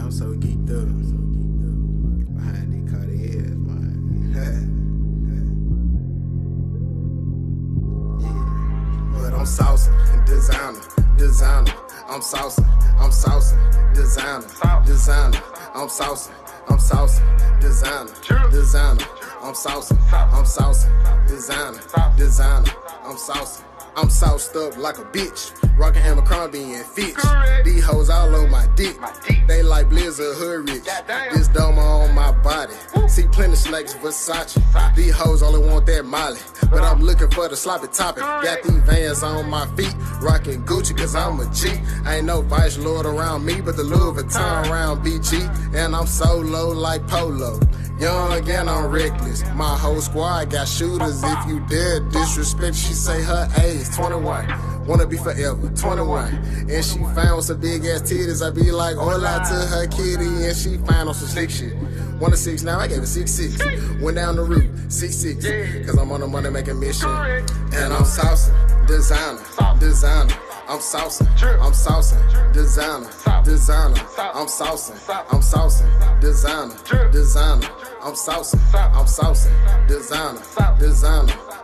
I'm so geeked up. Behind these Cartiers, man. Yeah. But I'm saucin', designer. I'm saucin', designer. I'm saucin', designer. I'm saucin', designer. I'm saucin'. I'm sauced up like a bitch, rockin' Abercrombie and Fitch. These hoes all on my dick, they like BlizzArd hood rich. This dome on my body, see plenty snakes Versace. These hoes only want that Molly, but I'm looking for the sloppy topic. Got these Vans on my feet, rockin' Gucci cause I'm a G. Ain't no Vice Lord around me, but the Louis Vuitton around BG. And I'm solo like Polo, young and I'm reckless. My whole squad got shooters. If you dare disrespect, she say her age 21. Wanna be forever 21. And she found some big ass titties. I be like, hola to her kitty. And she found on some slick shit. 1 to 6 now, I gave it 6'6". Went down the route 6'6". Cause I'm on the money making mission. And I'm saucin', designer. I'm saucin', designer. I'm saucin', designer. I'm saucin', designer. I'm saucin'.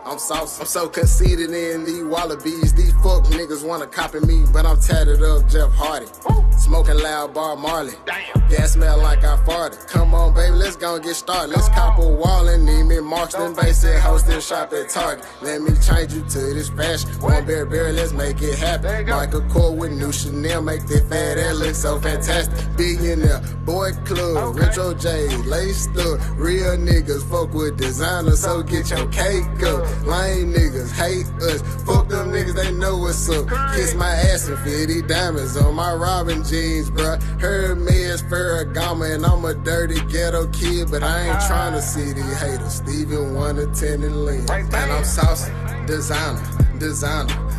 I'm so conceited in these wallabies. These fuck niggas wanna copy me, but I'm tatted up Jeff Hardy. Smoking loud Bar Marley. Gas smell like I farted. Come on, baby, let's go and get started. Let's cop a wall and need me Markston Basic hosting shop at Target. Let me change you to this fashion. One berry, let's make it happen. Michael Kors with new Chanel, make that fat ass look so fantastic. Billionaire, boy club, Retro J, laced up. Real niggas fuck with designer, so get your cake up. Lame niggas hate us, fuck them niggas, they know what's up. Kiss my ass and 50 diamonds on my Robin jeans, bruh. Hermes, Ferragamo, and I'm a dirty ghetto kid, but I ain't tryna see these haters. Steven 1 to 10 and lean. And I'm saucin', designer.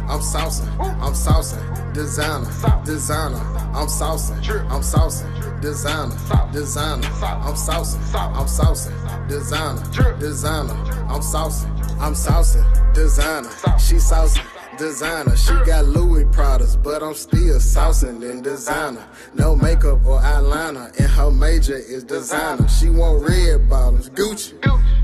I'm saucin', designer. I'm saucin', designer. I'm saucin', designer. I'm saucin', designer. She saucin', designer. She got Louis Pradas, but I'm still saucin' in designer. No makeup or eyeliner, and her major is designer. She want red bottoms, Gucci,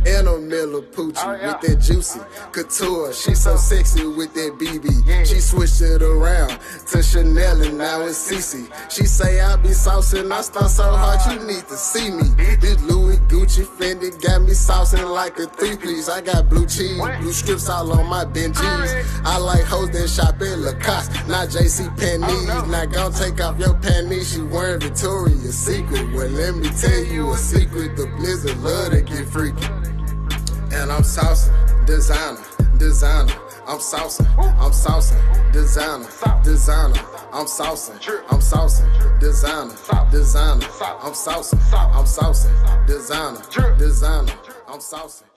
and a Miller Poochie with that juicy couture. She so sexy with that BB. She switched it around to Chanel and now it's CC. She say I be saucin', I stunt so hard you need to see me. This Louis Gucci Fendi got me saucin' like a 3-piece. I got blue cheese, blue strips all on my Benjis. I like hoes that shop at Lacoste, not JC Penney's. Now gon' take off your panties, she wearing Victoria's Secret. Well, let me tell you a secret, the BlizzArd love to get freaky. And I'm saucin', designer. I'm saucin', designer. I'm saucin', designer. I'm saucin', designer. I'm saucin'.